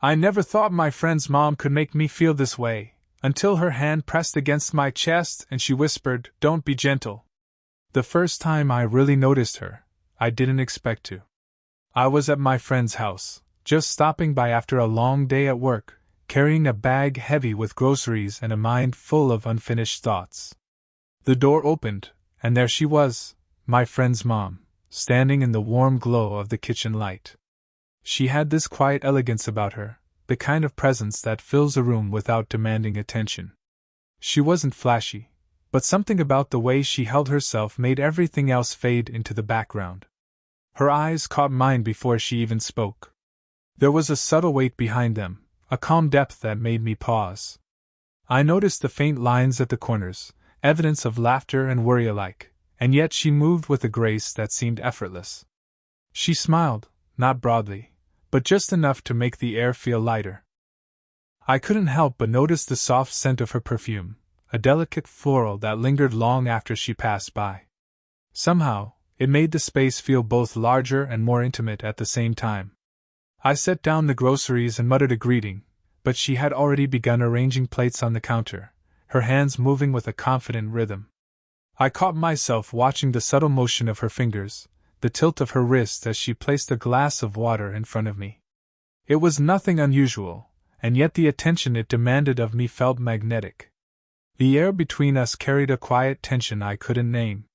I never thought my friend's mom could make me feel this way, until her hand pressed against my chest and she whispered, "Don't be gentle." The first time I really noticed her, I didn't expect to. I was at my friend's house, just stopping by after a long day at work, carrying a bag heavy with groceries and a mind full of unfinished thoughts. The door opened, and there she was, my friend's mom, standing in the warm glow of the kitchen light. She had this quiet elegance about her, the kind of presence that fills a room without demanding attention. She wasn't flashy, but something about the way she held herself made everything else fade into the background. Her eyes caught mine before she even spoke. There was a subtle weight behind them, a calm depth that made me pause. I noticed the faint lines at the corners, evidence of laughter and worry alike, and yet she moved with a grace that seemed effortless. She smiled, not broadly, but just enough to make the air feel lighter. I couldn't help but notice the soft scent of her perfume, a delicate floral that lingered long after she passed by. Somehow, it made the space feel both larger and more intimate at the same time. I set down the groceries and muttered a greeting, but she had already begun arranging plates on the counter, her hands moving with a confident rhythm. I caught myself watching the subtle motion of her fingers, the tilt of her wrist as she placed a glass of water in front of me. It was nothing unusual, and yet the attention it demanded of me felt magnetic. The air between us carried a quiet tension I couldn't name.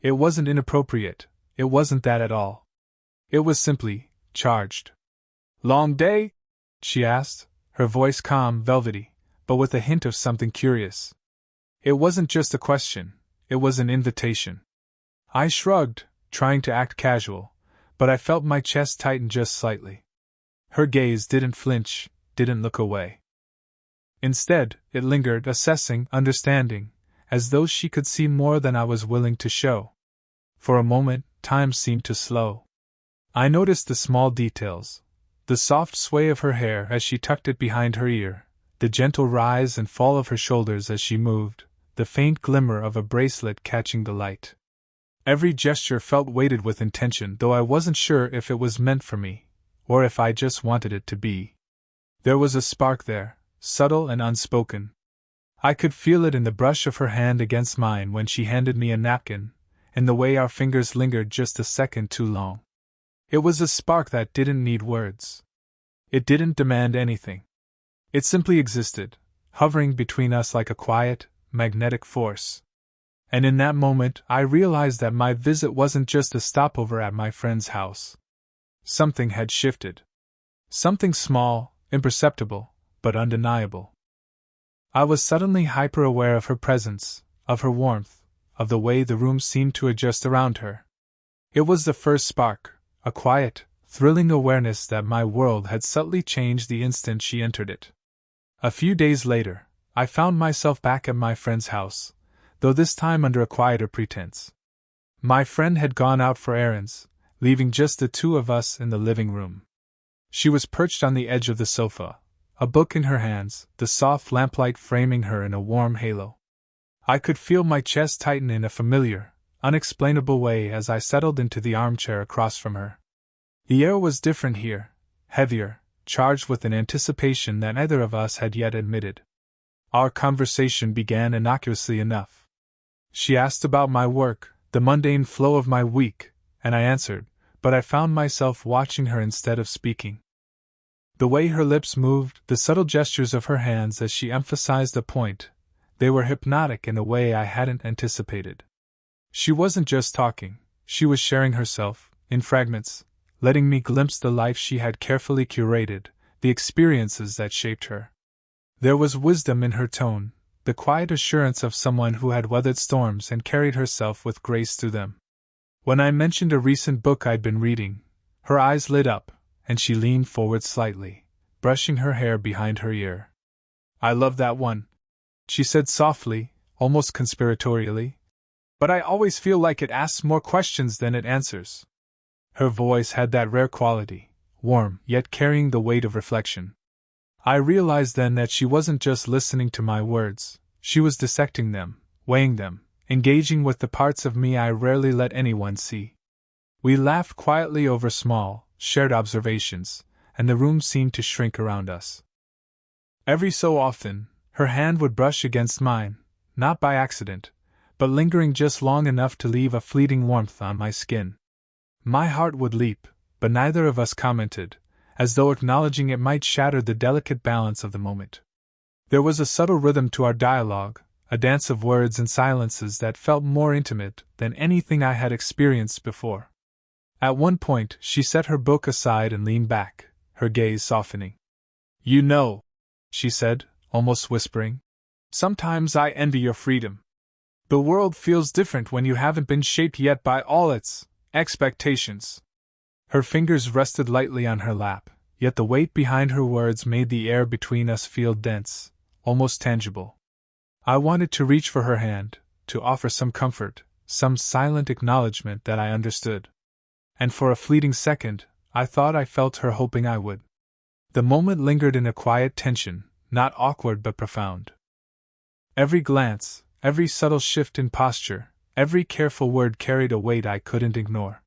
It wasn't inappropriate, it wasn't that at all. It was simply charged. "Long day?" she asked, her voice calm, velvety, but with a hint of something curious. It wasn't just a question, it was an invitation. I shrugged, trying to act casual, but I felt my chest tighten just slightly. Her gaze didn't flinch, didn't look away. Instead, it lingered, assessing, understanding, as though she could see more than I was willing to show. For a moment, time seemed to slow. I noticed the small details, the soft sway of her hair as she tucked it behind her ear, the gentle rise and fall of her shoulders as she moved, the faint glimmer of a bracelet catching the light. Every gesture felt weighted with intention, though I wasn't sure if it was meant for me, or if I just wanted it to be. There was a spark there, subtle and unspoken. I could feel it in the brush of her hand against mine when she handed me a napkin, in the way our fingers lingered just a second too long. It was a spark that didn't need words. It didn't demand anything. It simply existed, hovering between us like a quiet, magnetic force. And in that moment, I realized that my visit wasn't just a stopover at my friend's house. Something had shifted. Something small, imperceptible, but undeniable. I was suddenly hyper-aware of her presence, of her warmth, of the way the room seemed to adjust around her. It was the first spark, a quiet, thrilling awareness that my world had subtly changed the instant she entered it. A few days later, I found myself back at my friend's house, though this time under a quieter pretense. My friend had gone out for errands, leaving just the two of us in the living room. She was perched on the edge of the sofa, a book in her hands, the soft lamplight framing her in a warm halo. I could feel my chest tighten in a familiar, unexplainable way as I settled into the armchair across from her. The air was different here, heavier, charged with an anticipation that neither of us had yet admitted. Our conversation began innocuously enough. She asked about my work, the mundane flow of my week, and I answered, but I found myself watching her instead of speaking. The way her lips moved, the subtle gestures of her hands as she emphasized a point, they were hypnotic in a way I hadn't anticipated. She wasn't just talking, she was sharing herself, in fragments, letting me glimpse the life she had carefully curated, the experiences that shaped her. There was wisdom in her tone, the quiet assurance of someone who had weathered storms and carried herself with grace through them. When I mentioned a recent book I'd been reading, her eyes lit up, and she leaned forward slightly, brushing her hair behind her ear. "I love that one," she said softly, almost conspiratorially. "But I always feel like it asks more questions than it answers." Her voice had that rare quality, warm, yet carrying the weight of reflection. I realized then that she wasn't just listening to my words, she was dissecting them, weighing them, engaging with the parts of me I rarely let anyone see. We laughed quietly over small, shared observations, and the room seemed to shrink around us. Every so often, her hand would brush against mine, not by accident, but lingering just long enough to leave a fleeting warmth on my skin. My heart would leap, but neither of us commented, as though acknowledging it might shatter the delicate balance of the moment. There was a subtle rhythm to our dialogue, a dance of words and silences that felt more intimate than anything I had experienced before. At one point, she set her book aside and leaned back, her gaze softening. "You know," she said, almost whispering, "sometimes I envy your freedom. The world feels different when you haven't been shaped yet by all its expectations." Her fingers rested lightly on her lap, yet the weight behind her words made the air between us feel dense, almost tangible. I wanted to reach for her hand, to offer some comfort, some silent acknowledgement that I understood. And for a fleeting second, I thought I felt her hoping I would. The moment lingered in a quiet tension, not awkward but profound. Every glance, every subtle shift in posture, every careful word carried a weight I couldn't ignore.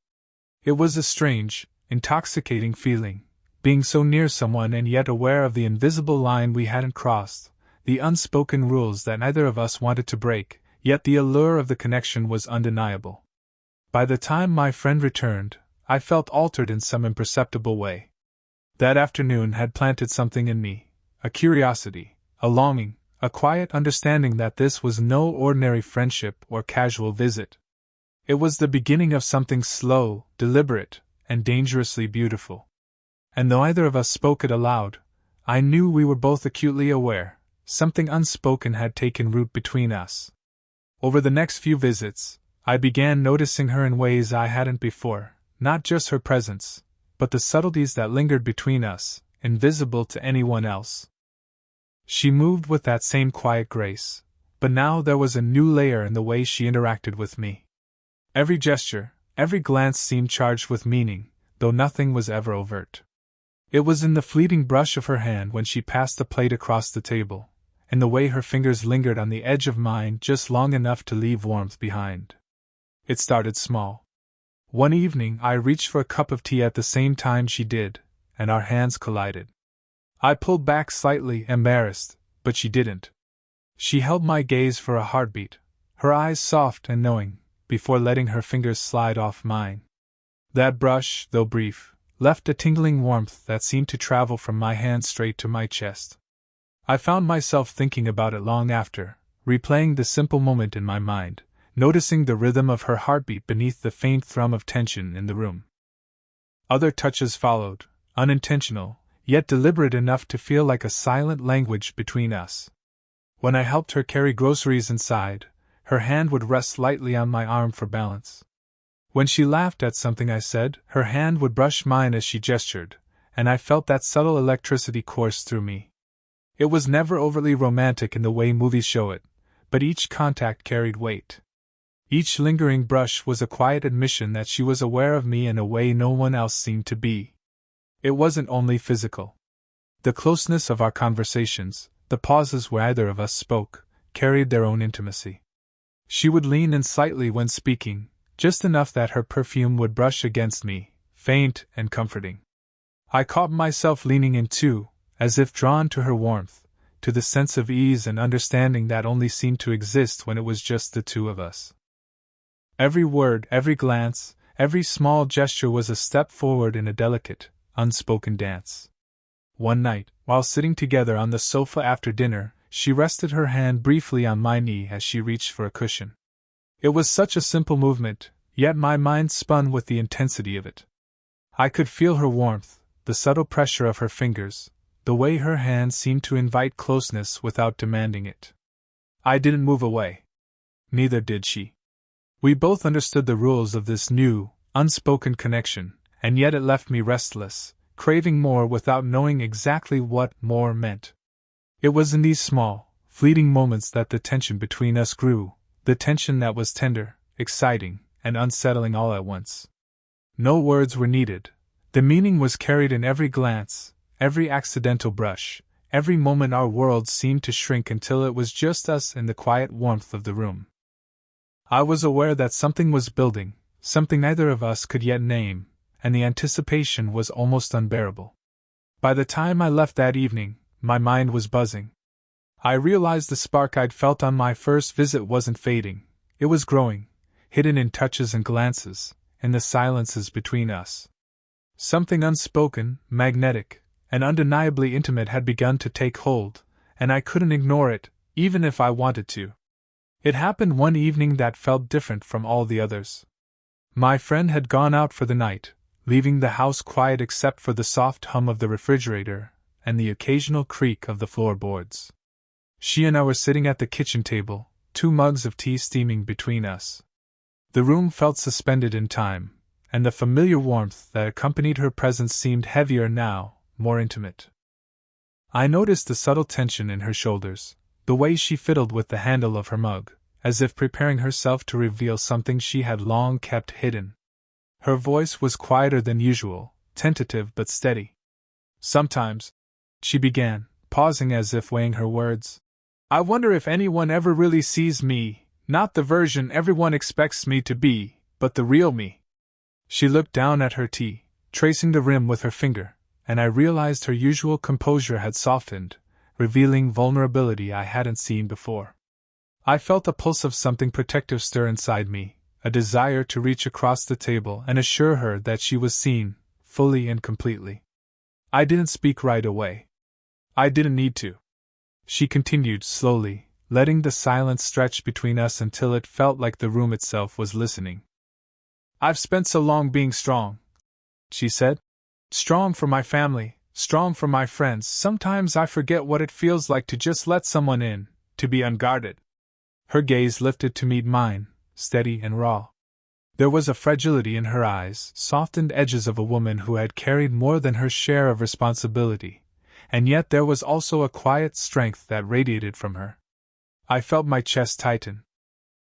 It was a strange, intoxicating feeling, being so near someone and yet aware of the invisible line we hadn't crossed, the unspoken rules that neither of us wanted to break, yet the allure of the connection was undeniable. By the time my friend returned, I felt altered in some imperceptible way. That afternoon had planted something in me, a curiosity, a longing, a quiet understanding that this was no ordinary friendship or casual visit. It was the beginning of something slow, deliberate, and dangerously beautiful. And though neither of us spoke it aloud, I knew we were both acutely aware something unspoken had taken root between us. Over the next few visits, I began noticing her in ways I hadn't before, not just her presence, but the subtleties that lingered between us, invisible to anyone else. She moved with that same quiet grace, but now there was a new layer in the way she interacted with me. Every gesture, every glance seemed charged with meaning, though nothing was ever overt. It was in the fleeting brush of her hand when she passed the plate across the table, and the way her fingers lingered on the edge of mine just long enough to leave warmth behind. It started small. One evening I reached for a cup of tea at the same time she did, and our hands collided. I pulled back slightly, embarrassed, but she didn't. She held my gaze for a heartbeat, her eyes soft and knowing, before letting her fingers slide off mine. That brush, though brief, left a tingling warmth that seemed to travel from my hand straight to my chest. I found myself thinking about it long after, replaying the simple moment in my mind, noticing the rhythm of her heartbeat beneath the faint thrum of tension in the room. Other touches followed, unintentional, yet deliberate enough to feel like a silent language between us. When I helped her carry groceries inside, her hand would rest lightly on my arm for balance. When she laughed at something I said, her hand would brush mine as she gestured, and I felt that subtle electricity course through me. It was never overtly romantic in the way movies show it, but each contact carried weight. Each lingering brush was a quiet admission that she was aware of me in a way no one else seemed to be. It wasn't only physical. The closeness of our conversations, the pauses where either of us spoke, carried their own intimacy. She would lean in slightly when speaking, just enough that her perfume would brush against me, faint and comforting. I caught myself leaning in too, as if drawn to her warmth, to the sense of ease and understanding that only seemed to exist when it was just the two of us. Every word, every glance, every small gesture was a step forward in a delicate, unspoken dance. One night, while sitting together on the sofa after dinner, she rested her hand briefly on my knee as she reached for a cushion. It was such a simple movement, yet my mind spun with the intensity of it. I could feel her warmth, the subtle pressure of her fingers, the way her hand seemed to invite closeness without demanding it. I didn't move away. Neither did she. We both understood the rules of this new, unspoken connection, and yet it left me restless, craving more without knowing exactly what more meant. It was in these small, fleeting moments that the tension between us grew, the tension that was tender, exciting, and unsettling all at once. No words were needed. The meaning was carried in every glance, every accidental brush, every moment our worlds seemed to shrink until it was just us in the quiet warmth of the room. I was aware that something was building, something neither of us could yet name, and the anticipation was almost unbearable. By the time I left that evening, my mind was buzzing. I realized the spark I'd felt on my first visit wasn't fading, it was growing, hidden in touches and glances, in the silences between us. Something unspoken, magnetic, and undeniably intimate had begun to take hold, and I couldn't ignore it, even if I wanted to. It happened one evening that felt different from all the others. My friend had gone out for the night, leaving the house quiet except for the soft hum of the refrigerator and the occasional creak of the floorboards. She and I were sitting at the kitchen table, 2 mugs of tea steaming between us. The room felt suspended in time, and the familiar warmth that accompanied her presence seemed heavier now, more intimate. I noticed the subtle tension in her shoulders, the way she fiddled with the handle of her mug, as if preparing herself to reveal something she had long kept hidden. Her voice was quieter than usual, tentative but steady. "Sometimes," she began, pausing as if weighing her words, "I wonder if anyone ever really sees me, not the version everyone expects me to be, but the real me." She looked down at her tea, tracing the rim with her finger, and I realized her usual composure had softened, revealing vulnerability I hadn't seen before. I felt a pulse of something protective stir inside me, a desire to reach across the table and assure her that she was seen, fully and completely. I didn't speak right away. I didn't need to. She continued slowly, letting the silence stretch between us until it felt like the room itself was listening. "I've spent so long being strong," she said. "Strong for my family, strong for my friends. Sometimes I forget what it feels like to just let someone in, to be unguarded." Her gaze lifted to meet mine, steady and raw. There was a fragility in her eyes, softened edges of a woman who had carried more than her share of responsibility, and yet there was also a quiet strength that radiated from her. I felt my chest tighten.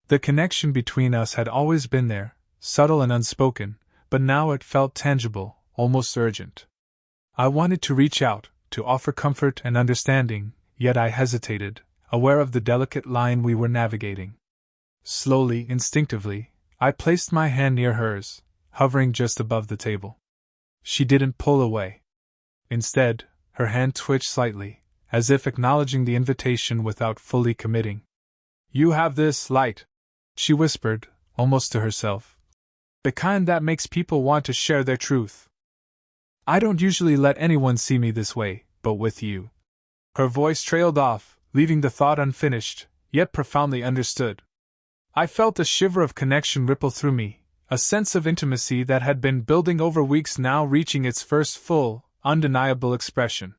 The connection between us had always been there, subtle and unspoken, but now it felt tangible, almost urgent. I wanted to reach out, to offer comfort and understanding, yet I hesitated, aware of the delicate line we were navigating. Slowly, instinctively, I placed my hand near hers, hovering just above the table. She didn't pull away. Instead, her hand twitched slightly, as if acknowledging the invitation without fully committing. "You have this light," she whispered, almost to herself. "The kind that makes people want to share their truth. I don't usually let anyone see me this way, but with you." Her voice trailed off, leaving the thought unfinished, yet profoundly understood. I felt a shiver of connection ripple through me, a sense of intimacy that had been building over weeks now reaching its first full, undeniable expression.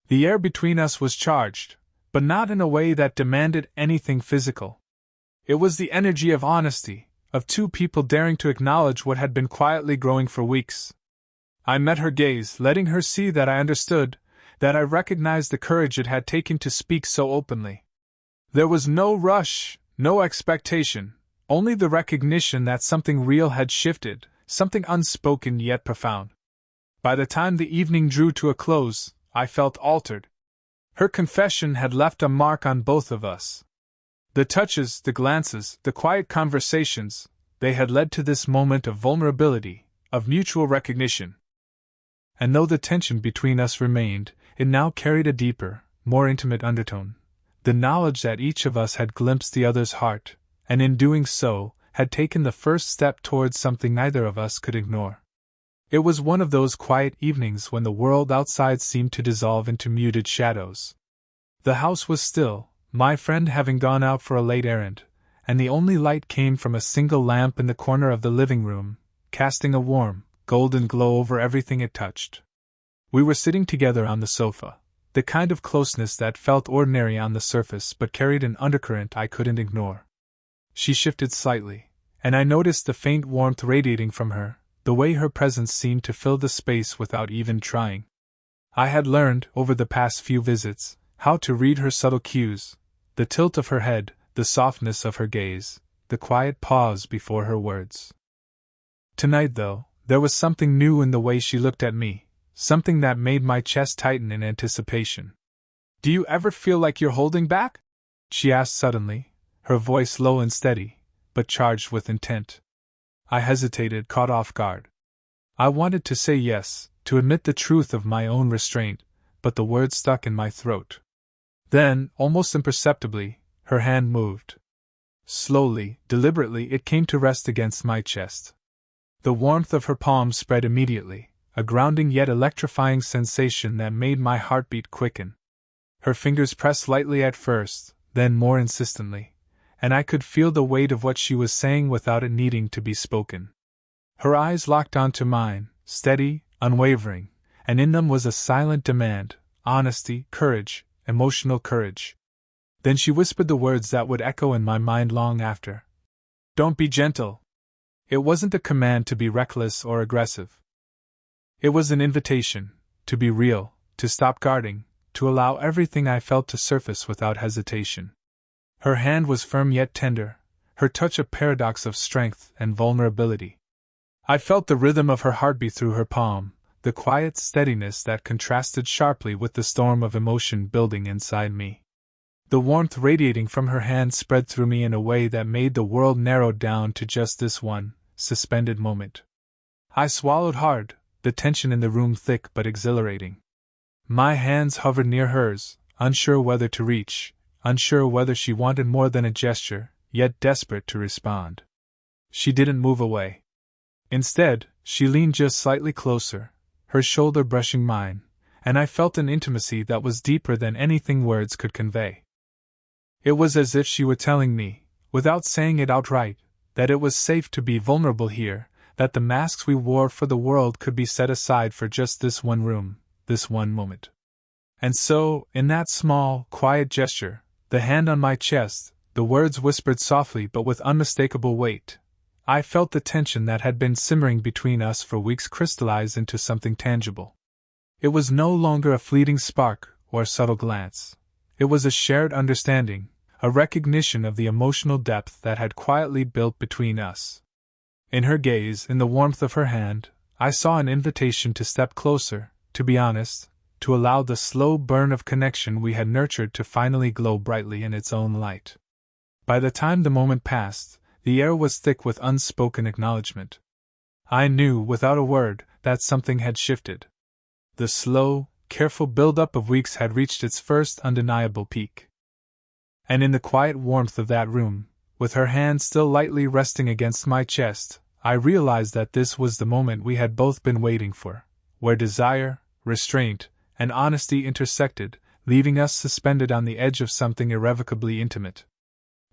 The air between us was charged, but not in a way that demanded anything physical. It was the energy of honesty, of two people daring to acknowledge what had been quietly growing for weeks. I met her gaze, letting her see that I understood, that I recognized the courage it had taken to speak so openly. There was no rush, no expectation, only the recognition that something real had shifted, something unspoken yet profound. By the time the evening drew to a close, I felt altered. Her confession had left a mark on both of us. The touches, the glances, the quiet conversations, they had led to this moment of vulnerability, of mutual recognition. And though the tension between us remained, it now carried a deeper, more intimate undertone. The knowledge that each of us had glimpsed the other's heart, and in doing so, had taken the first step towards something neither of us could ignore. It was one of those quiet evenings when the world outside seemed to dissolve into muted shadows. The house was still, my friend having gone out for a late errand, and the only light came from a single lamp in the corner of the living room, casting a warm, golden glow over everything it touched. We were sitting together on the sofa, the kind of closeness that felt ordinary on the surface but carried an undercurrent I couldn't ignore. She shifted slightly, and I noticed the faint warmth radiating from her, the way her presence seemed to fill the space without even trying. I had learned, over the past few visits, how to read her subtle cues, the tilt of her head, the softness of her gaze, the quiet pause before her words. Tonight, though, there was something new in the way she looked at me, something that made my chest tighten in anticipation. "Do you ever feel like you're holding back?" she asked suddenly, her voice low and steady, but charged with intent. I hesitated, caught off guard. I wanted to say yes, to admit the truth of my own restraint, but the words stuck in my throat. Then, almost imperceptibly, her hand moved. Slowly, deliberately, it came to rest against my chest. The warmth of her palm spread immediately, a grounding yet electrifying sensation that made my heartbeat quicken. Her fingers pressed lightly at first, then more insistently, and I could feel the weight of what she was saying without it needing to be spoken. Her eyes locked onto mine, steady, unwavering, and in them was a silent demand: honesty, courage, emotional courage. Then she whispered the words that would echo in my mind long after. "Don't be gentle." It wasn't a command to be reckless or aggressive. It was an invitation to be real, to stop guarding, to allow everything I felt to surface without hesitation. Her hand was firm yet tender, her touch a paradox of strength and vulnerability. I felt the rhythm of her heartbeat through her palm, the quiet steadiness that contrasted sharply with the storm of emotion building inside me. The warmth radiating from her hand spread through me in a way that made the world narrow down to just this one, suspended moment. I swallowed hard, the tension in the room thick but exhilarating. My hands hovered near hers, unsure whether to reach, unsure whether she wanted more than a gesture, yet desperate to respond. She didn't move away. Instead, she leaned just slightly closer, her shoulder brushing mine, and I felt an intimacy that was deeper than anything words could convey. It was as if she were telling me, without saying it outright, that it was safe to be vulnerable here, that the masks we wore for the world could be set aside for just this one room, this one moment. And so, in that small, quiet gesture, the hand on my chest, the words whispered softly but with unmistakable weight, I felt the tension that had been simmering between us for weeks crystallize into something tangible. It was no longer a fleeting spark or subtle glance. It was a shared understanding, a recognition of the emotional depth that had quietly built between us. In her gaze, in the warmth of her hand, I saw an invitation to step closer, to be honest, to allow the slow burn of connection we had nurtured to finally glow brightly in its own light. By the time the moment passed, the air was thick with unspoken acknowledgement. I knew, without a word, that something had shifted. The slow, careful build-up of weeks had reached its first undeniable peak. And in the quiet warmth of that room, with her hand still lightly resting against my chest, I realized that this was the moment we had both been waiting for, where desire, restraint, and honesty intersected, leaving us suspended on the edge of something irrevocably intimate.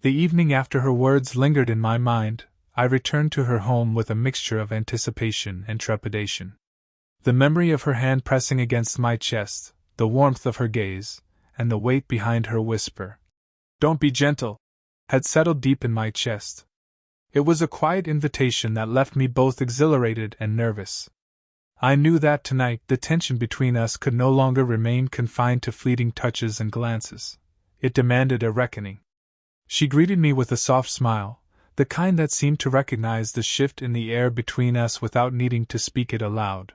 The evening after her words lingered in my mind, I returned to her home with a mixture of anticipation and trepidation. The memory of her hand pressing against my chest, the warmth of her gaze, and the weight behind her whisper, "Don't be gentle," had settled deep in my chest. It was a quiet invitation that left me both exhilarated and nervous. I knew that tonight the tension between us could no longer remain confined to fleeting touches and glances. It demanded a reckoning. She greeted me with a soft smile, the kind that seemed to recognize the shift in the air between us without needing to speak it aloud.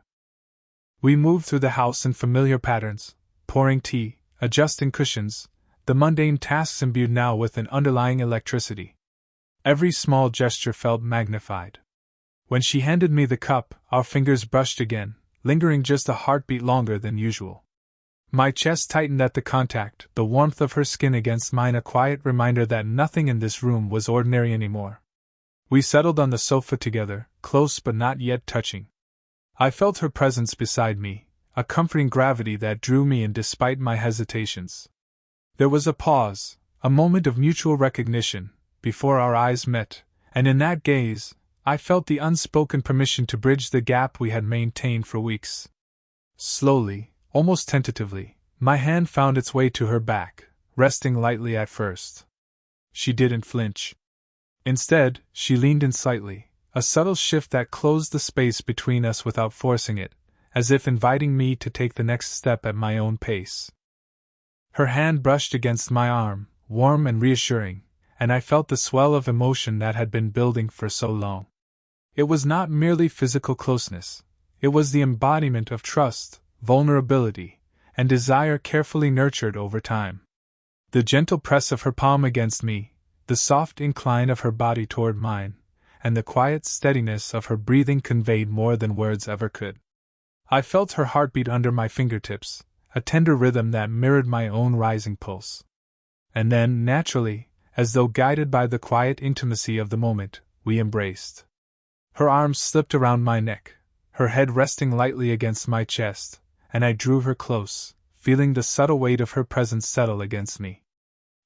We moved through the house in familiar patterns, pouring tea, adjusting cushions, the mundane tasks imbued now with an underlying electricity. Every small gesture felt magnified. When she handed me the cup, our fingers brushed again, lingering just a heartbeat longer than usual. My chest tightened at the contact, the warmth of her skin against mine a quiet reminder that nothing in this room was ordinary anymore. We settled on the sofa together, close but not yet touching. I felt her presence beside me, a comforting gravity that drew me in despite my hesitations. There was a pause, a moment of mutual recognition, before our eyes met, and in that gaze, I felt the unspoken permission to bridge the gap we had maintained for weeks. Slowly, almost tentatively, my hand found its way to her back, resting lightly at first. She didn't flinch. Instead, she leaned in slightly, a subtle shift that closed the space between us without forcing it, as if inviting me to take the next step at my own pace. Her hand brushed against my arm, warm and reassuring, and I felt the swell of emotion that had been building for so long. It was not merely physical closeness, it was the embodiment of trust, vulnerability, and desire carefully nurtured over time. The gentle press of her palm against me, the soft incline of her body toward mine, and the quiet steadiness of her breathing conveyed more than words ever could. I felt her heartbeat under my fingertips, a tender rhythm that mirrored my own rising pulse. And then, naturally, as though guided by the quiet intimacy of the moment, we embraced. Her arms slipped around my neck, her head resting lightly against my chest, and I drew her close, feeling the subtle weight of her presence settle against me.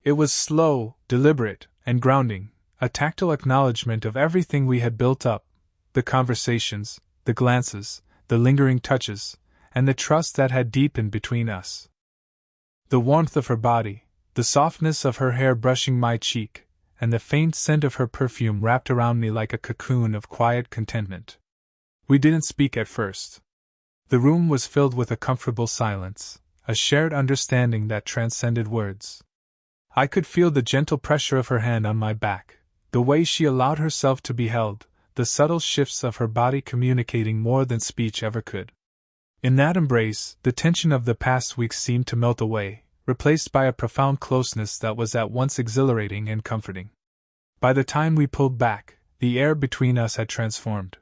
It was slow, deliberate, and grounding, a tactile acknowledgement of everything we had built up, the conversations, the glances, the lingering touches, and the trust that had deepened between us. The warmth of her body, the softness of her hair brushing my cheek, and the faint scent of her perfume wrapped around me like a cocoon of quiet contentment. We didn't speak at first. The room was filled with a comfortable silence, a shared understanding that transcended words. I could feel the gentle pressure of her hand on my back, the way she allowed herself to be held, the subtle shifts of her body communicating more than speech ever could. In that embrace, the tension of the past weeks seemed to melt away, replaced by a profound closeness that was at once exhilarating and comforting. By the time we pulled back, the air between us had transformed.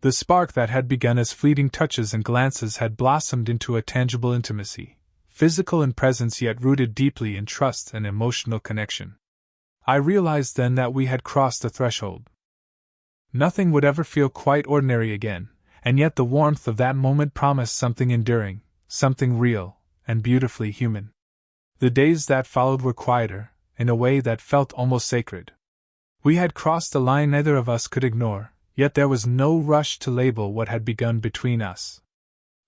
The spark that had begun as fleeting touches and glances had blossomed into a tangible intimacy, physical in presence yet rooted deeply in trust and emotional connection. I realized then that we had crossed a threshold. Nothing would ever feel quite ordinary again, and yet the warmth of that moment promised something enduring, something real, and beautifully human. The days that followed were quieter, in a way that felt almost sacred. We had crossed a line neither of us could ignore, yet there was no rush to label what had begun between us.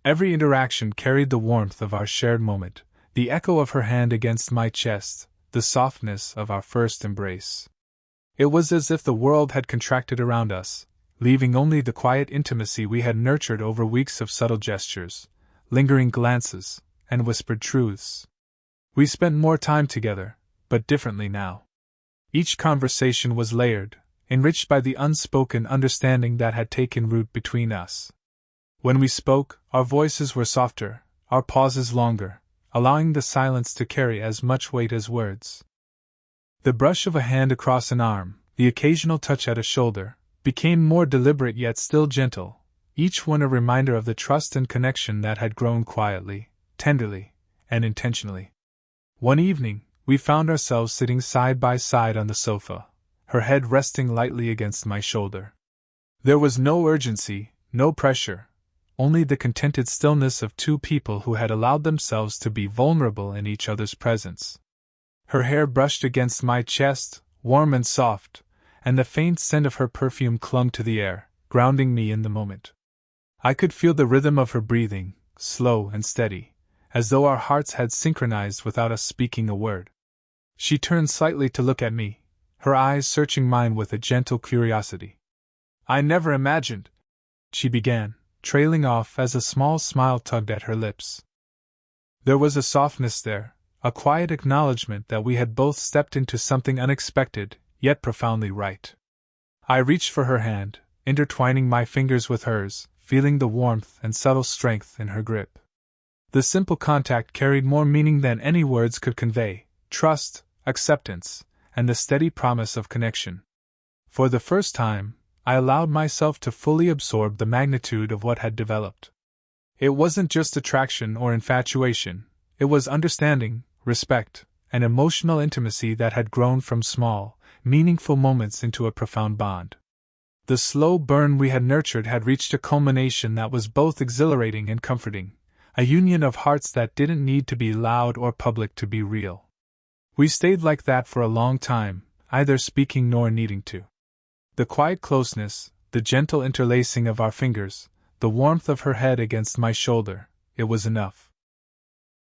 Every interaction carried the warmth of our shared moment, the echo of her hand against my chest, the softness of our first embrace. It was as if the world had contracted around us, leaving only the quiet intimacy we had nurtured over weeks of subtle gestures, lingering glances, and whispered truths. We spent more time together, but differently now. Each conversation was layered, enriched by the unspoken understanding that had taken root between us. When we spoke, our voices were softer, our pauses longer, allowing the silence to carry as much weight as words. The brush of a hand across an arm, the occasional touch at a shoulder, became more deliberate yet still gentle, each one a reminder of the trust and connection that had grown quietly, tenderly, and intentionally. One evening, we found ourselves sitting side by side on the sofa, her head resting lightly against my shoulder. There was no urgency, no pressure, only the contented stillness of two people who had allowed themselves to be vulnerable in each other's presence. Her hair brushed against my chest, warm and soft, and the faint scent of her perfume clung to the air, grounding me in the moment. I could feel the rhythm of her breathing, slow and steady, as though our hearts had synchronized without us speaking a word. She turned slightly to look at me, her eyes searching mine with a gentle curiosity. "I never imagined," she began, trailing off as a small smile tugged at her lips. There was a softness there, a quiet acknowledgement that we had both stepped into something unexpected, yet profoundly right. I reached for her hand, intertwining my fingers with hers, feeling the warmth and subtle strength in her grip. The simple contact carried more meaning than any words could convey: trust, acceptance, and the steady promise of connection. For the first time, I allowed myself to fully absorb the magnitude of what had developed. It wasn't just attraction or infatuation, it was understanding, respect, and emotional intimacy that had grown from small, meaningful moments into a profound bond. The slow burn we had nurtured had reached a culmination that was both exhilarating and comforting, a union of hearts that didn't need to be loud or public to be real. We stayed like that for a long time, either speaking nor needing to. The quiet closeness, the gentle interlacing of our fingers, the warmth of her head against my shoulder, it was enough.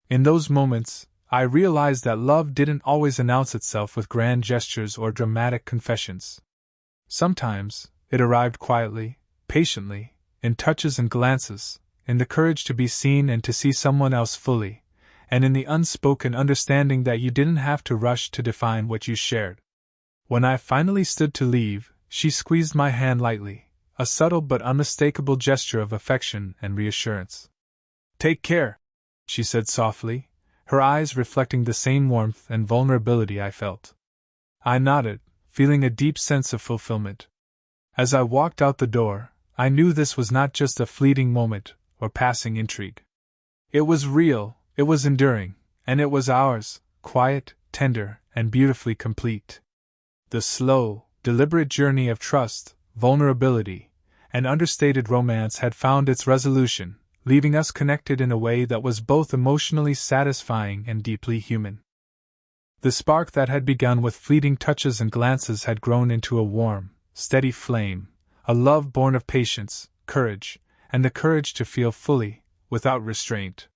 In those moments, I realized that love didn't always announce itself with grand gestures or dramatic confessions. Sometimes, it arrived quietly, patiently, in touches and glances, in the courage to be seen and to see someone else fully, and in the unspoken understanding that you didn't have to rush to define what you shared. When I finally stood to leave, she squeezed my hand lightly, a subtle but unmistakable gesture of affection and reassurance. "Take care," she said softly, her eyes reflecting the same warmth and vulnerability I felt. I nodded, feeling a deep sense of fulfillment. As I walked out the door, I knew this was not just a fleeting moment, or passing intrigue. It was real, it was enduring, and it was ours, quiet, tender, and beautifully complete. The slow, deliberate journey of trust, vulnerability, and understated romance had found its resolution, leaving us connected in a way that was both emotionally satisfying and deeply human. The spark that had begun with fleeting touches and glances had grown into a warm, steady flame, a love born of patience, courage, and the courage to feel fully, without restraint.